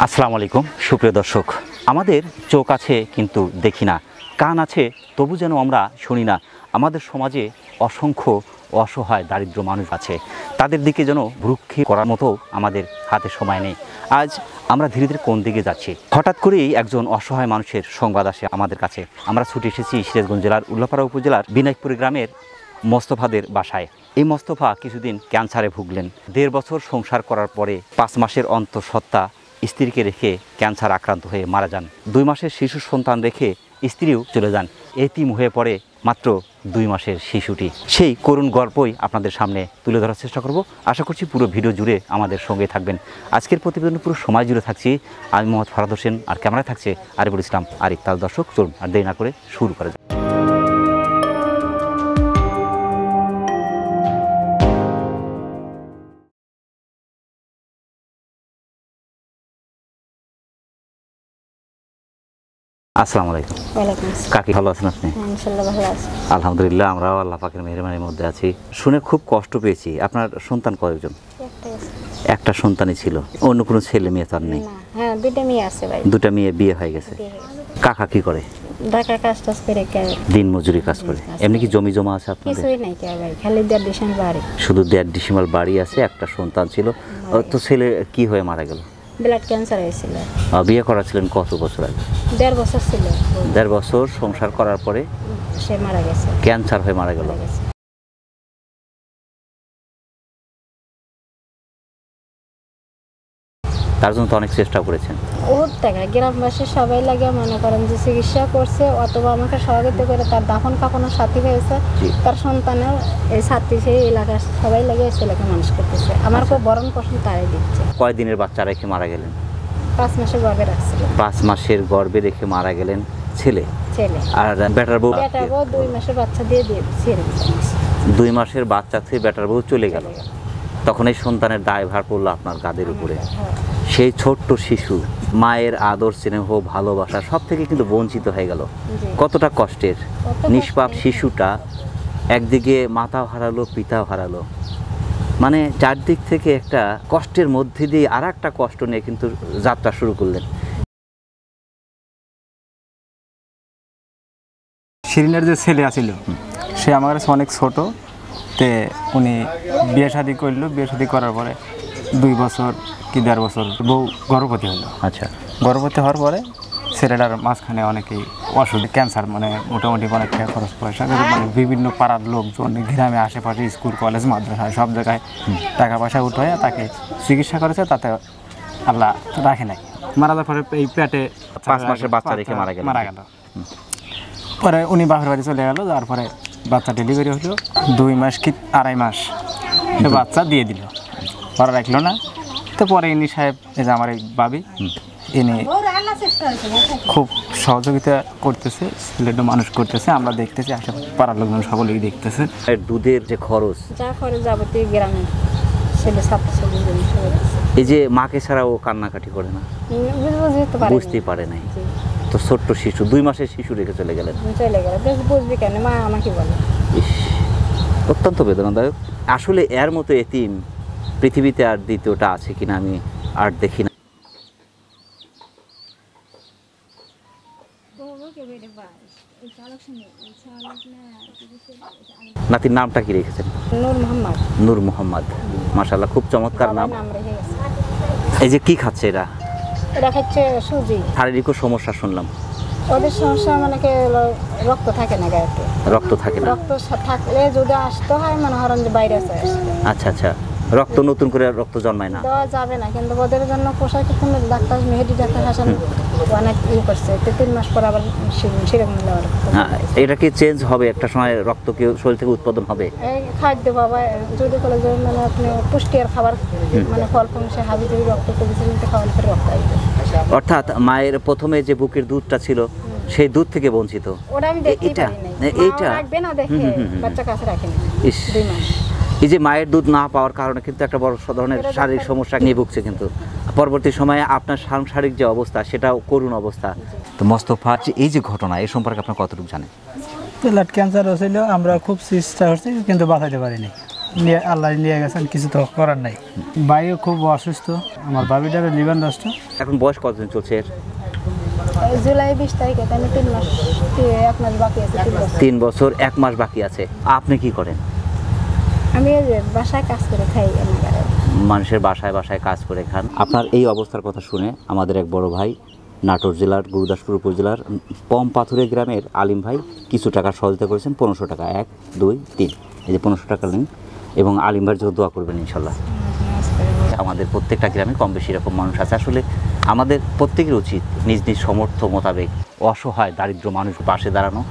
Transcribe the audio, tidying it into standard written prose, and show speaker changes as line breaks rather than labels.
আসসালামু আলাইকুম সুপ্রিয় দর্শক, আমাদের চোখ আছে কিন্তু দেখি না, কান আছে তবু যেন আমরা শুনি না। আমাদের সমাজে অসংখ্য অসহায় দারিদ্র মানুষ আছে, তাদের দিকে যেন ভ্রুক্ষেপ করার মতো আমাদের হাতে সময় নেই। আজ আমরা ধীরে ধীরে কোন দিকে যাচ্ছি, হঠাৎ করেই একজন অসহায় মানুষের সংবাদ আসে আমাদের কাছে। আমরা ছুটে এসেছি সিরাজগঞ্জ জেলার উল্লাপাড়া উপজেলার বিনায়কপুর গ্রামের মোস্তফাদের বাসায়। এই মোস্তফা কিছুদিন ক্যান্সারে ভুগলেন। 1.5 বছর সংসার করার পরে 5 মাসের অন্তঃসত্ত্বা স্ত্রীকে রেখে ক্যান্সার আক্রান্ত হয়ে মারা যান। 2 মাসের শিশু সন্তান রেখে স্ত্রীও চলে যান। এতিম হয়ে পড়ে মাত্র 2 মাসের শিশুটি। সেই করুণ গল্পই আপনাদের সামনে তুলে ধরার চেষ্টা করব। আশা করছি পুরো ভিডিও জুড়ে আমাদের সঙ্গে থাকবেন। আজকের প্রতিবেদন পুরো সময় জুড়ে থাকছি আমি মোহাম্মদ ফরহাদ হোসেন, আর ক্যামেরায় থাকছে আরিফুল ইসলাম আরিফ। তাহলে দর্শক চলুন আর দেরি না করে শুরু করা যাক। আসসালামু আলাইকুম।
ওয়ালাইকুম আসসালাম।
কাকি ভালো আছেন আপনি?
ইনশাআল্লাহ ভালো আছি।
আলহামদুলিল্লাহ, আমরাও আল্লাহ পাকের মেহরবানির মধ্যে আছি। শুনে খুব কষ্ট পেয়েছি। আপনার সন্তান কয়েকজন? একটা সন্তানই ছিল, অন্য কোনো ছেলে মেয়ে তার নেই?
হ্যাঁ, 2টা মেয়ে আছে ভাই।
2টা মেয়ে বিয়ে হয়ে গেছে। কাকা কি করে?
ঢাকা কাজ টাজ করে
দিন মজুরি কাজ করে। এমনি কি জমি জমা আছে আপনাদের?
কিছুই নাই কে ভাই, খালি 1.5 ডিসেম্বর বাড়ি।
শুধু 1.5 ডিসেম্বর বাড়ি আছে, একটা সন্তান ছিল। তো ছেলে কি হয়ে মারা গেল?
ব্লাড ক্যান্সার হয়েছিল।
বিয়ে করেছিলেন কত বছর আগে?
1.5 বছর ছিল।
1.5 বছর সংসার করার পরে
সে মারা গেছে,
ক্যান্সার হয়ে মারা গেল। তার জন্য তো অনেক চেষ্টা করেছেন।
বহুত টাকা গ্রামবাসী সবাই লাগে মনে করেন যে চিকিৎসা করছে, অথবা আমাকে সহযোগিতা করে তার দাফন কাফনের সাথী হয়েছে। তার সন্তানের এই সাথী সেই এলাকার সবাই লাগে ছেলেকে মানুষ করতেছে। আমার খুব বরণ পোষণ তারাই দিচ্ছে।
কয়দিনের বাচ্চা রেখে মারা গেলেন?
5 মাসের গর্ভে রাখছিল।
5 মাসের গর্ভে রেখে মারা গেলেন ছেলে। আর বেটার বউ?
2 মাসের বাচ্চা দিয়ে ছেড়ে দিয়েছে।
2 মাসের বাচ্চা থেকে বেটার বউ চলে গেল। তখন এই সন্তানের দায়ভার পড়লো আপনার গাদের উপরে। সেই ছোট্ট শিশু মায়ের আদর স্নেহ ভালোবাসা সব থেকে কিন্তু বঞ্চিত হয়ে গেল। কতটা কষ্টের। নিষ্পাপ শিশুটা একদিকে মাতাও হারালো, পিতাও হারালো, মানে চারদিক থেকে একটা কষ্টের মধ্যে দিয়ে আর একটা কষ্ট নিয়ে কিন্তু যাত্রা শুরু করলেন।
শিরিনের যে ছেলে আছিল সে আমার কাছে অনেক ছোট, তে উনি বিয়ে শাদি করলো। বিয়ে শাদি করার পরে 2 বছর কি 1.5 বছর বউ গর্ভবতী হলো।
আচ্ছা,
গর্ভবতী হওয়ার পরে ছেলেটার মাঝখানে অনেকেই অসুখ, ক্যান্সার, মানে মোটামুটি অনেক টাকা খরচ পয়সা, মানে বিভিন্ন পাড়ার লোকজন গ্রামে আশেপাশে স্কুল কলেজ মাদ্রাসা সব জায়গায় টাকা পয়সা উঠে তাকে চিকিৎসা করেছে, তাতে আল্লাহ রাখে নাই। মারা যাওয়ার পরে এই পেটে
5 মাসের বাচ্চা রেখে মারা গেল।
পরে উনি বাপের বাড়ি চলে গেল। তারপরে বাচ্চা ডেলিভারি হলো 2 মাস কি 2.5 মাস সে বাচ্চা দিয়ে দিল, পরে রাখলো না। তো পরে ইনি সাহেব, এই যে আমার এই বাবি, ইনি খুব সহযোগিতা করতেছে, ছেলেটা মানুষ করতেছে, আমরা দেখতেছি, আশেপাশে পাড়ার লোকজন সকলেই দেখতেছে।
দুধের যে খরচ,
যা খরচ যাবতীয় গ্রামে ছেলে ছাত্রছাত্রী
এই যে মাকে ছাড়া ও কান্নাকাটি করে না, বুঝতেই পারে নাই। তো ছোট্ট শিশু, 2 মাসের শিশু রেখে চলে গেলেন।
বেশ বুঝবি কেন, মা আমাকে বলে।
অত্যন্ত বেদনাদায়ক। আসলে এর মতো এতিম পৃথিবীতে আর দ্বিতীয়টা আছে কিনা আমি আর দেখি না। নাতির নামটা কি রেখেছেন?
নূর মোহাম্মদ।
নূর মোহাম্মদ, মাশাআল্লাহ, খুব চমৎকার নাম। এই যে কি খাচ্ছে এরা?
এটা খাচ্ছে সুজি।
শারীরিক সমস্যা শুনলাম।
ওদের সমস্যা মানে কি রক্ত থাকে না গায়ে,
রক্ত থাকে না।
রক্ত থাকলে যদি আসতে হয় মনে হয় যে বাইরে আসে।
আচ্ছা আচ্ছা, রক্ত নতুন করে রক্ত জন্মায় না,
দেওয়া যাবে না। কিন্তু ওদের জন্য পোশাক কিন্তু ডাক্তার মেহেদি ডাক্তার হাসান অনেক করছে। 3 মাস পর আবার সেরকম
এটা কি চেঞ্জ হবে? একটা সময় রক্ত কি শরীর থেকে উৎপাদন হবে?
এই খাদ্য বাবা যদি বলে যে মানে আপনি পুষ্টির খাবার, মানে ফল ফল সে হাবি যদি রক্ত প্রতিদিন খাওয়ার পরে রক্ত আসবে।
অর্থাৎ মায়ের প্রথমে যে বুকের দুধটা ছিল সেই দুধ থেকে বঞ্চিত।
ওটা আমি দেখতেই পারি না। এইটা রাখবে না দেখে বাচ্চা কাছে রাখেন। 2 মাস
এই যে মায়ের দুধ না পাওয়ার কারণে কিন্তু একটা বড় ধরনের শারীরিক সমস্যা নিয়ে ভুগছে। কিন্তু পরবর্তী সময়ে আপনার সাংসারিক যে অবস্থা সেটাও করুণ অবস্থা। তো মোস্তফা, এই যে ঘটনা, এই সম্পর্কে আপনার কতটুকু জানেন?
ব্লাড ক্যান্সার হয়েছিল, আমরা খুব চেষ্টা করছি কিন্তু বাঁচাতে পারিনি। আল্লাহ নিয়ে গেছেন, কিছু তো করার নাই। ভাইও খুব অসুস্থ, আমার ভাবিটারও জীবন নষ্ট।
এখন বয়স কতদিন চলছে এর?
এই জুলাই 20 তারিখে তাহলে 3 মাস 1 মাস বাকি আছে, 3 বছর।
3 বছর 1 মাস বাকি আছে। আপনি কি করেন?
আমি এই যে বাসায় কাজ করে খাই এনাগারে।
মানুষের বাসায় বাসায় কাজ করে খান। আপনার এই অবস্থার কথা শুনে আমাদের এক বড় ভাই নাটোর জেলার গুরুদাসপুর উপজেলার পম পাথুরে গ্রামের আলিম ভাই কিছু টাকা সহযোগিতা করেছেন, 1500 টাকা। 1 2 3 এই যে 1500 টাকা নিন এবং আলিম ভাইয়ের জন্য দোয়া করবেন ইনশাল্লাহ। আমাদের প্রত্যেকটা গ্রামে কম বেশি এরকম মানুষ আছে। আসলে আমাদের প্রত্যেকের উচিত নিজ নিজ সামর্থ্য মোতাবেক অসহায় দারিদ্র মানুষ পাশে দাঁড়ানো।